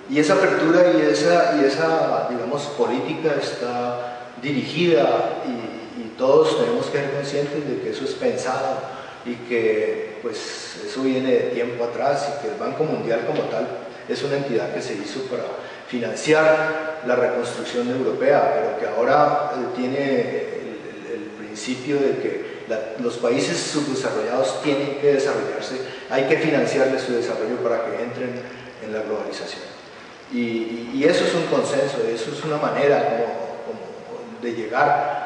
Y esa apertura y esa digamos, política está dirigida y todos tenemos que ser conscientes de que eso es pensado y que pues eso viene de tiempo atrás y que el Banco Mundial como tal es una entidad que se hizo para financiar la reconstrucción europea, pero que ahora tiene el principio de que los países subdesarrollados tienen que desarrollarse, hay que financiarles su desarrollo para que entren en la globalización. Y eso es un consenso, eso es una manera como de llegar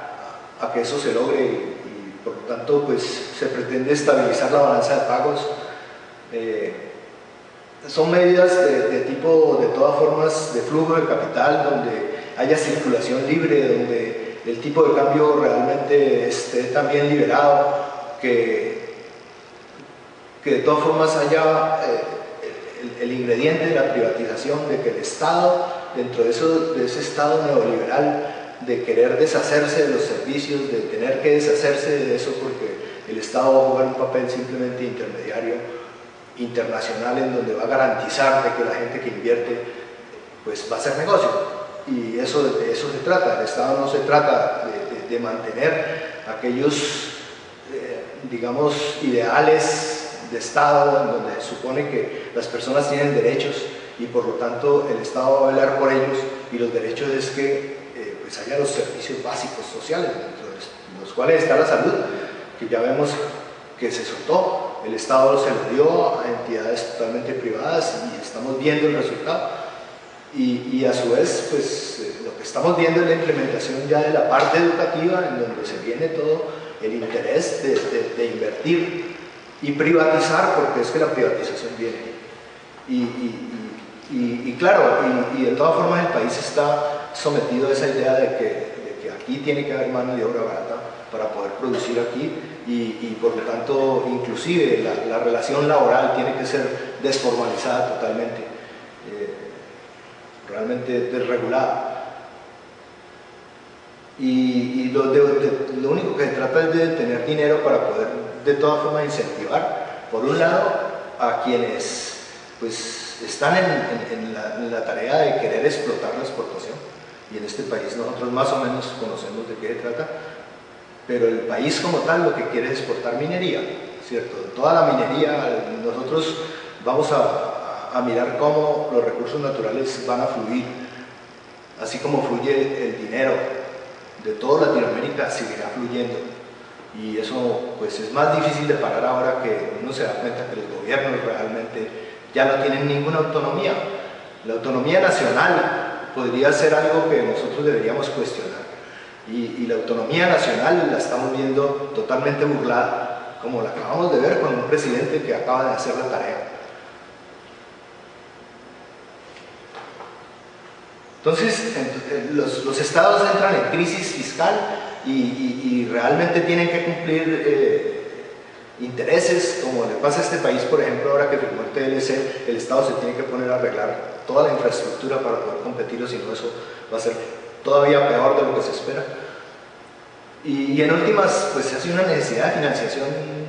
a que eso se logre y por lo tanto pues se pretende estabilizar la balanza de pagos. Son medidas de tipo, de todas formas, de flujo de capital, donde haya circulación libre, donde el tipo de cambio realmente esté también liberado, que de todas formas haya el ingrediente de la privatización, de que el Estado, dentro de ese Estado neoliberal, de querer deshacerse de los servicios, de tener que deshacerse de eso porque el Estado va a jugar un papel simplemente intermediario internacional en donde va a garantizar de que la gente que invierte pues va a hacer negocio, y de eso se trata. El Estado no se trata de mantener aquellos digamos ideales de Estado en donde se supone que las personas tienen derechos y por lo tanto el Estado va a velar por ellos, y los derechos es que pues haya los servicios básicos sociales, dentro de los cuales está la salud, que ya vemos que se soltó, el Estado se lo dio a entidades totalmente privadas y estamos viendo el resultado. Y a su vez, pues lo que estamos viendo es la implementación ya de la parte educativa, en donde se viene todo el interés de invertir y privatizar, porque es que la privatización viene. Y claro, y de todas formas el país está sometido a esa idea de que aquí tiene que haber mano de obra barata para poder producir aquí, y por lo tanto inclusive la relación laboral tiene que ser desformalizada totalmente, realmente desregulada. Y lo único que se trata es de tener dinero para poder de todas formas incentivar, por un lado, a quienes pues están en la tarea de querer explotar la exportación, y en este país nosotros más o menos conocemos de qué se trata, pero el país como tal lo que quiere es exportar minería, ¿cierto? Toda la minería, nosotros vamos a mirar cómo los recursos naturales van a fluir, así como fluye el dinero de toda Latinoamérica, seguirá fluyendo, y eso pues es más difícil de parar ahora que uno se da cuenta que los gobiernos realmente ya no tienen ninguna autonomía. La autonomía nacional podría ser algo que nosotros deberíamos cuestionar, y la autonomía nacional la estamos viendo totalmente burlada, como la acabamos de ver con un presidente que acaba de hacer la tarea. Entonces los estados entran en crisis fiscal y realmente tienen que cumplir intereses, como le pasa a este país, por ejemplo, ahora que firmó el TLC, el Estado se tiene que poner a arreglar toda la infraestructura para poder competir, o si no eso va a ser todavía peor de lo que se espera. Y en últimas, pues hace una necesidad de financiación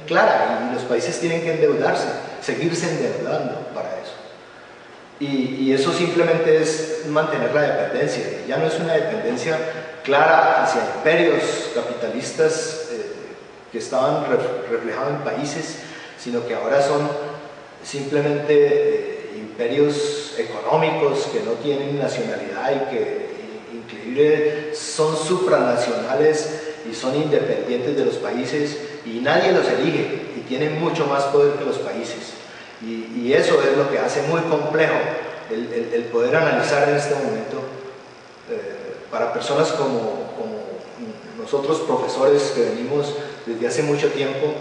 clara, y los países tienen que endeudarse, seguirse endeudando para eso. Y eso simplemente es mantener la dependencia, ya no es una dependencia clara hacia imperios capitalistas que estaban reflejados en países, sino que ahora son simplemente imperios económicos que no tienen nacionalidad y que inclusive son supranacionales y son independientes de los países, y nadie los elige y tienen mucho más poder que los países, y eso es lo que hace muy complejo el poder analizar en este momento para personas como nosotros, profesores que venimos desde hace mucho tiempo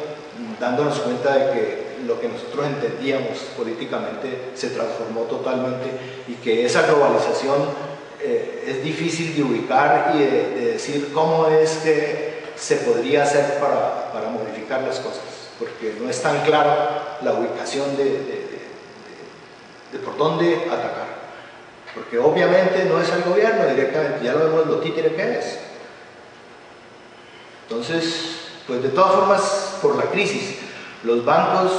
dándonos cuenta de que lo que nosotros entendíamos políticamente se transformó totalmente, y que esa globalización es difícil de ubicar y de decir cómo es que se podría hacer para modificar las cosas, porque no es tan clara la ubicación de por dónde atacar, porque obviamente no es el gobierno directamente, ya lo vemos lo títere que es. Entonces, pues de todas formas, por la crisis, los bancos,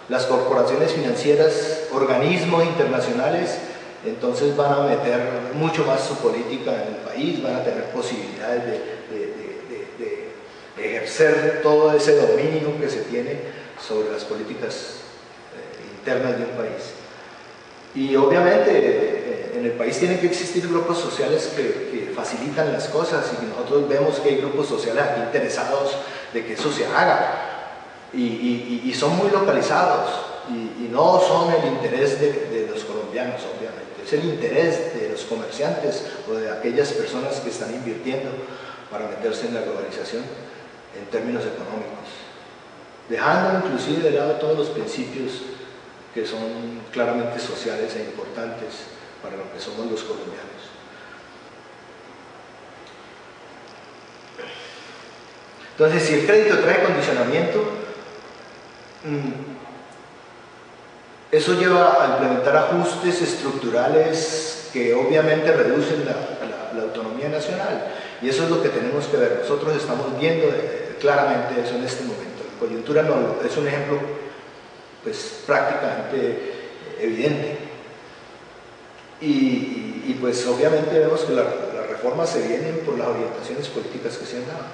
las corporaciones financieras, organismos internacionales entonces van a meter mucho más su política en el país, van a tener posibilidades de ejercer todo ese dominio que se tiene sobre las políticas internas de un país. Y obviamente en el país tienen que existir grupos sociales que facilitan las cosas, y nosotros vemos que hay grupos sociales aquí interesados de que eso se haga, y son muy localizados, y no son el interés de los colombianos, obviamente, es el interés de los comerciantes o de aquellas personas que están invirtiendo para meterse en la globalización en términos económicos, dejando inclusive de lado todos los principios que son claramente sociales e importantes para lo que somos los colombianos. Entonces, si el crédito trae condicionamiento, eso lleva a implementar ajustes estructurales que obviamente reducen la autonomía nacional, y eso es lo que tenemos que ver. Nosotros estamos viendo claramente eso en este momento. La coyuntura no, es un ejemplo pues prácticamente evidente, y pues obviamente vemos que las reformas se vienen por las orientaciones políticas que se han dado.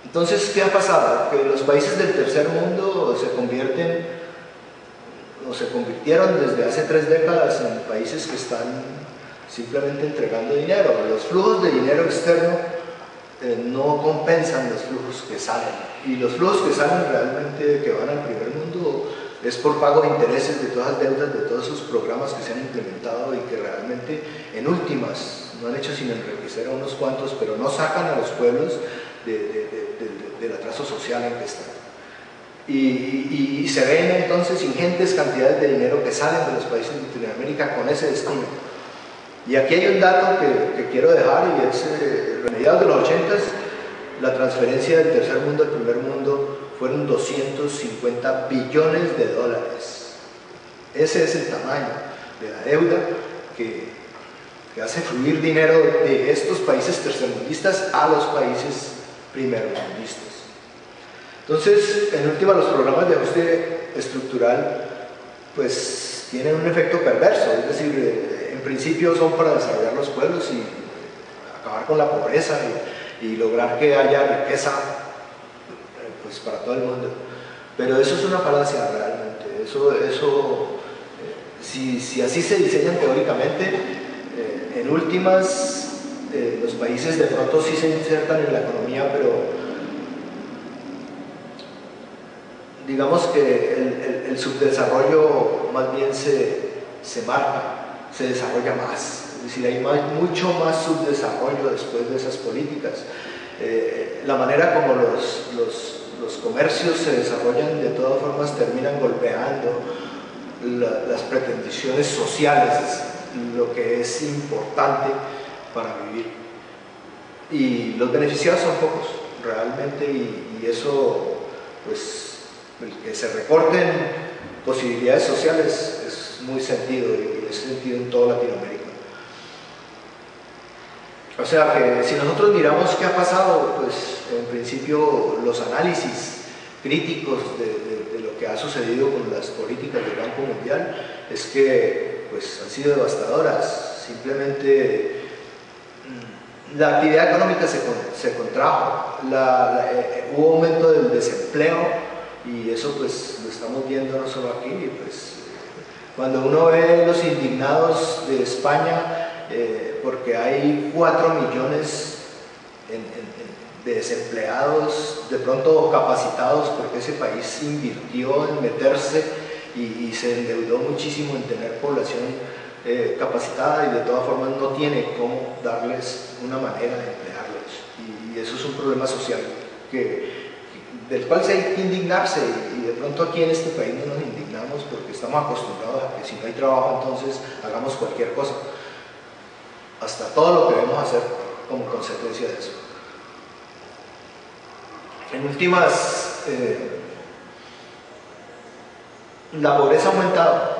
Entonces, ¿qué ha pasado? Que los países del tercer mundo se convirtieron desde hace 3 décadas en países que están simplemente entregando dinero. Los flujos de dinero externo no compensan los flujos que salen, y los flujos que salen realmente, que van al primer mundo, es por pago de intereses de todas las deudas, de todos esos programas que se han implementado y que realmente en últimas no han hecho sino enriquecer a unos cuantos, pero no sacan a los pueblos del atraso social en que están. Y se ven entonces ingentes cantidades de dinero que salen de los países de Latinoamérica con ese destino. Y aquí hay un dato que quiero dejar, y es a mediados de los 80s, la transferencia del tercer mundo al primer mundo fueron 250 billones de dólares. Ese es el tamaño de la deuda que hace fluir dinero de estos países tercermundistas a los países primermundistas. Entonces, en última, los programas de ajuste estructural pues tienen un efecto perverso, es decir, en principio son para desarrollar los pueblos y acabar con la pobreza y lograr que haya riqueza pues para todo el mundo, pero eso es una falacia realmente. Si así se diseñan teóricamente, en últimas los países de pronto sí se insertan en la economía, pero digamos que el subdesarrollo más bien se marca, se desarrolla más. Es decir, hay mucho más subdesarrollo después de esas políticas. La manera como los comercios se desarrollan, de todas formas, terminan golpeando las pretensiones sociales, lo que es importante para vivir. Y los beneficiados son pocos, realmente, y eso, pues, el que se recorten posibilidades sociales es muy sentido, y es sentido en toda Latinoamérica. O sea que si nosotros miramos qué ha pasado, pues en principio los análisis críticos de lo que ha sucedido con las políticas del Banco Mundial es que pues han sido devastadoras. Simplemente la actividad económica se contrajo, hubo aumento del desempleo, y eso pues lo estamos viendo no solo aquí. Pues cuando uno ve los indignados de España porque hay 4 millones de desempleados, de pronto capacitados, porque ese país invirtió en meterse y se endeudó muchísimo en tener población capacitada, y de todas formas no tiene cómo darles una manera de emplearlos, y eso es un problema social del cual se hay que indignarse, y de pronto aquí en este país no nos indignamos porque estamos acostumbrados a que si no hay trabajo entonces hagamos cualquier cosa, hasta todo lo que debemos hacer como consecuencia de eso. En últimas, la pobreza ha aumentado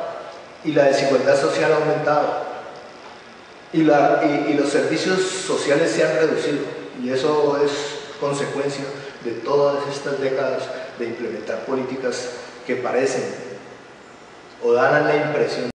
y la desigualdad social ha aumentado, y los servicios sociales se han reducido, y eso es consecuencia de todas estas décadas de implementar políticas que parecen o dan la impresión